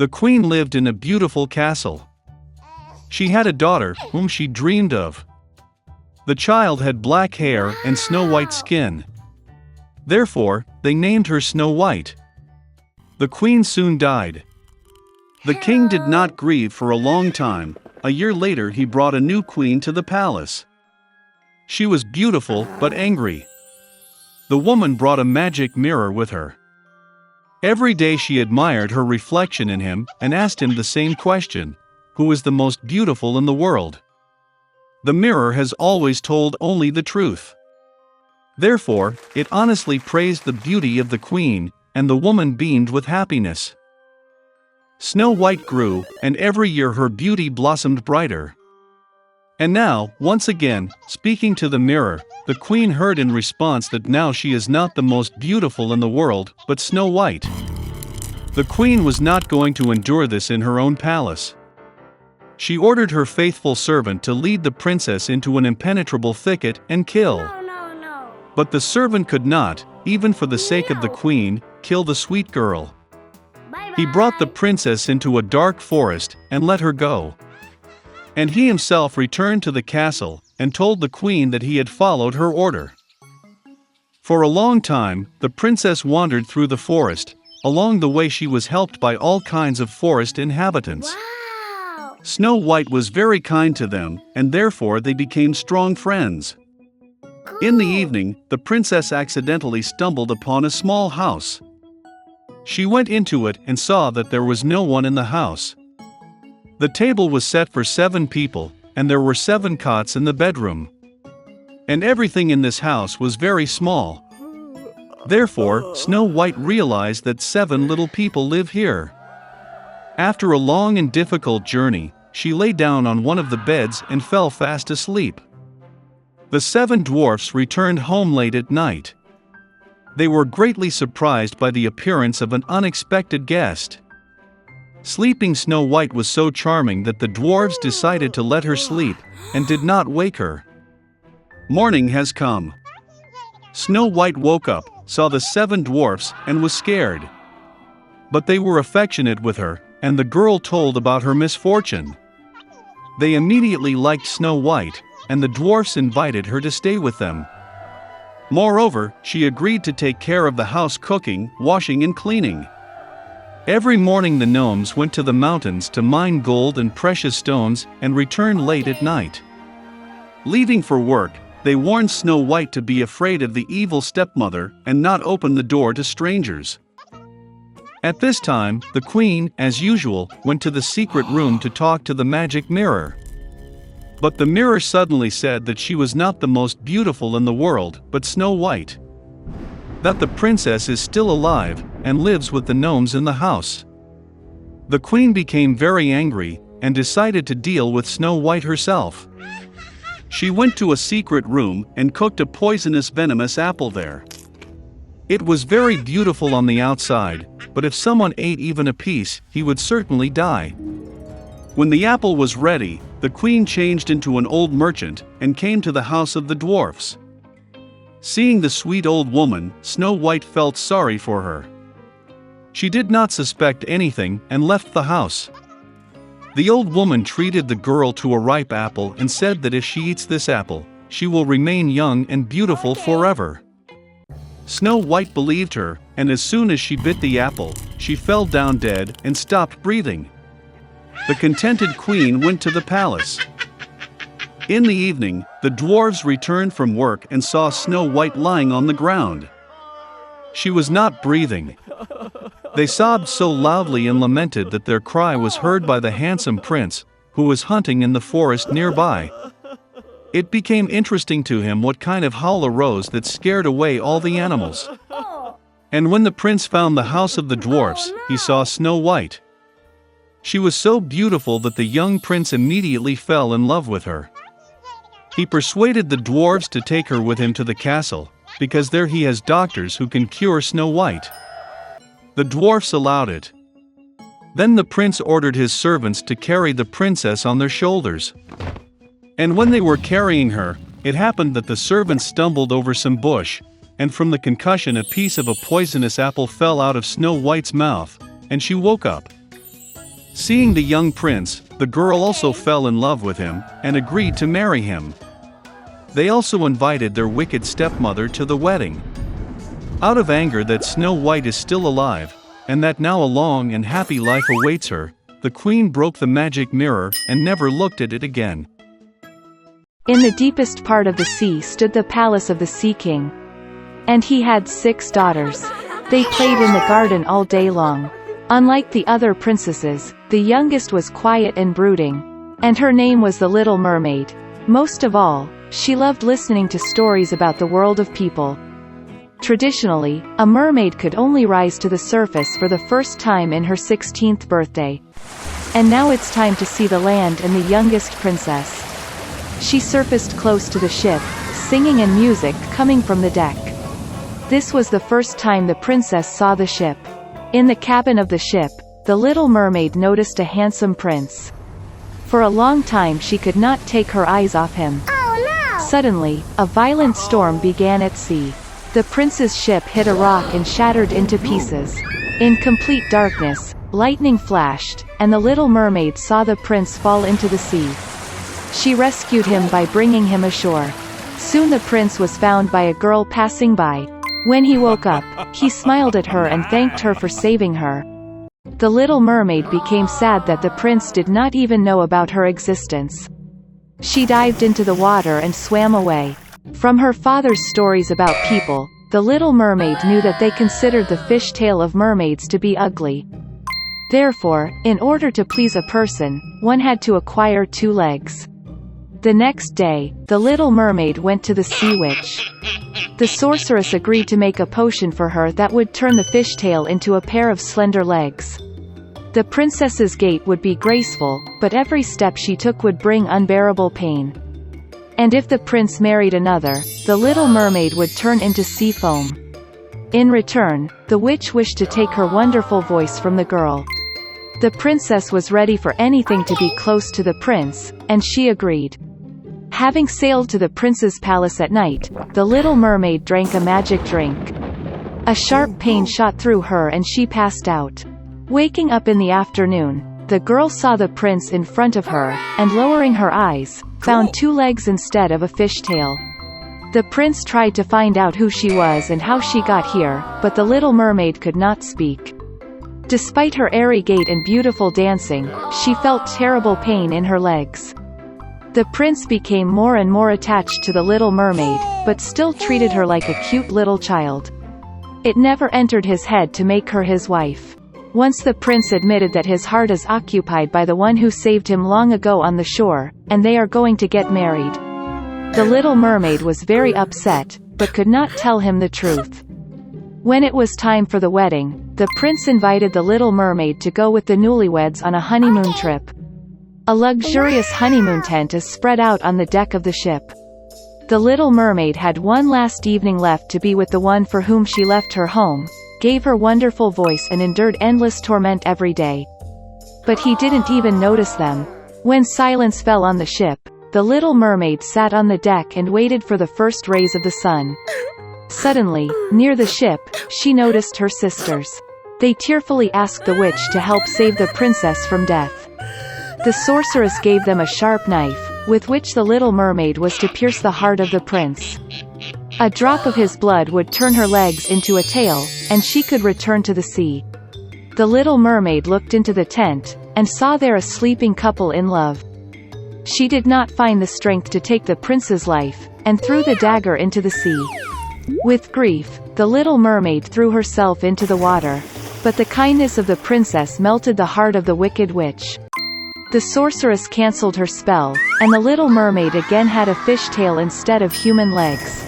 The queen lived in a beautiful castle. She had a daughter whom she dreamed of. The child had black hair and snow-white skin. Therefore, they named her Snow White. The queen soon died. The king did not grieve for a long time. A year later he brought a new queen to the palace. She was beautiful but angry. The woman brought a magic mirror with her. Every day she admired her reflection in him and asked him the same question: who is the most beautiful in the world? The mirror has always told only the truth. Therefore, it honestly praised the beauty of the queen, and the woman beamed with happiness. Snow White grew, and every year her beauty blossomed brighter. And now, once again, speaking to the mirror, the queen heard in response that now she is not the most beautiful in the world, but Snow White. The queen was not going to endure this in her own palace. She ordered her faithful servant to lead the princess into an impenetrable thicket and kill. No. But the servant could not, even for the sake of the queen, kill the sweet girl. He brought the princess into a dark forest and let her go. And he himself returned to the castle and told the queen that he had followed her order. For a long time, the princess wandered through the forest. Along the way she was helped by all kinds of forest inhabitants. Wow! Snow White was very kind to them, and therefore they became strong friends. In the evening, the princess accidentally stumbled upon a small house. She went into it and saw that there was no one in the house. The table was set for 7 people, and there were 7 cots in the bedroom. And everything in this house was very small. Therefore, Snow White realized that 7 little people live here. After a long and difficult journey, she lay down on one of the beds and fell fast asleep. The 7 dwarfs returned home late at night. They were greatly surprised by the appearance of an unexpected guest. Sleeping Snow White was so charming that the dwarves decided to let her sleep, and did not wake her. Morning has come. Snow White woke up, saw the 7 dwarfs, and was scared. But they were affectionate with her, and the girl told about her misfortune. They immediately liked Snow White, and the dwarfs invited her to stay with them. Moreover, she agreed to take care of the house, cooking, washing and cleaning. Every morning the gnomes went to the mountains to mine gold and precious stones and returned late at night. Leaving for work, they warned Snow White to be afraid of the evil stepmother and not open the door to strangers. At this time, the queen, as usual, went to the secret room to talk to the magic mirror. But the mirror suddenly said that she was not the most beautiful in the world, but Snow White. That the princess is still alive, and lives with the gnomes in the house. The queen became very angry, and decided to deal with Snow White herself. She went to a secret room, and cooked a poisonous venomous apple there. It was very beautiful on the outside, but if someone ate even a piece, he would certainly die. When the apple was ready, the queen changed into an old merchant, and came to the house of the dwarfs. Seeing the sweet old woman, Snow White felt sorry for her. She did not suspect anything, and left the house. The old woman treated the girl to a ripe apple and said that if she eats this apple, she will remain young and beautiful forever. Snow White believed her, and as soon as she bit the apple, she fell down dead and stopped breathing. The contented queen went to the palace. In the evening, the dwarves returned from work and saw Snow White lying on the ground. She was not breathing. They sobbed so loudly and lamented that their cry was heard by the handsome prince, who was hunting in the forest nearby. It became interesting to him what kind of howl arose that scared away all the animals. And when the prince found the house of the dwarfs, he saw Snow White. She was so beautiful that the young prince immediately fell in love with her. He persuaded the dwarves to take her with him to the castle, because there he has doctors who can cure Snow White. The dwarfs allowed it. Then the prince ordered his servants to carry the princess on their shoulders. And when they were carrying her, it happened that the servants stumbled over some bush, and from the concussion a piece of a poisonous apple fell out of Snow White's mouth, and she woke up. Seeing the young prince, the girl also fell in love with him, and agreed to marry him. They also invited their wicked stepmother to the wedding. Out of anger that Snow White is still alive, and that now a long and happy life awaits her, the queen broke the magic mirror and never looked at it again. In the deepest part of the sea stood the palace of the Sea King. And he had 6 daughters. They played in the garden all day long. Unlike the other princesses, the youngest was quiet and brooding. And her name was the Little Mermaid. Most of all, she loved listening to stories about the world of people. Traditionally, a mermaid could only rise to the surface for the first time in her 16th birthday. And now it's time to see the land and the youngest princess. She surfaced close to the ship, singing and music coming from the deck. This was the first time the princess saw the ship. In the cabin of the ship, the Little Mermaid noticed a handsome prince. For a long time she could not take her eyes off him. Oh no! Suddenly, a violent storm began at sea. The prince's ship hit a rock and shattered into pieces. In complete darkness, lightning flashed, and the Little Mermaid saw the prince fall into the sea. She rescued him by bringing him ashore. Soon the prince was found by a girl passing by. When he woke up, he smiled at her and thanked her for saving her. The Little Mermaid became sad that the prince did not even know about her existence. She dived into the water and swam away. From her father's stories about people, the Little Mermaid knew that they considered the fishtail of mermaids to be ugly. Therefore, in order to please a person, one had to acquire 2 legs. The next day, the Little Mermaid went to the Sea Witch. The sorceress agreed to make a potion for her that would turn the fishtail into a pair of slender legs. The princess's gait would be graceful, but every step she took would bring unbearable pain. And if the prince married another, the Little Mermaid would turn into sea foam. In return, the witch wished to take her wonderful voice from the girl. The princess was ready for anything to be close to the prince, and she agreed. Having sailed to the prince's palace at night, the Little Mermaid drank a magic drink. A sharp pain shot through her and she passed out. Waking up in the afternoon, the girl saw the prince in front of her, and lowering her eyes, found 2 legs instead of a fishtail. The prince tried to find out who she was and how she got here, but the Little Mermaid could not speak. Despite her airy gait and beautiful dancing, she felt terrible pain in her legs. The prince became more and more attached to the Little Mermaid, but still treated her like a cute little child. It never entered his head to make her his wife. Once the prince admitted that his heart is occupied by the one who saved him long ago on the shore, and they are going to get married. The Little Mermaid was very upset, but could not tell him the truth. When it was time for the wedding, the prince invited the Little Mermaid to go with the newlyweds on a honeymoon trip. A luxurious honeymoon tent is spread out on the deck of the ship. The Little Mermaid had one last evening left to be with the one for whom she left her home, gave her wonderful voice and endured endless torment every day. But he didn't even notice them. When silence fell on the ship, the Little Mermaid sat on the deck and waited for the first rays of the sun. Suddenly, near the ship, she noticed her sisters. They tearfully asked the witch to help save the princess from death. The sorceress gave them a sharp knife, with which the Little Mermaid was to pierce the heart of the prince. A drop of his blood would turn her legs into a tail, and she could return to the sea. The Little Mermaid looked into the tent, and saw there a sleeping couple in love. She did not find the strength to take the prince's life, and threw the dagger into the sea. With grief, the Little Mermaid threw herself into the water. But the kindness of the princess melted the heart of the wicked witch. The sorceress cancelled her spell, and the Little Mermaid again had a fish tail instead of human legs.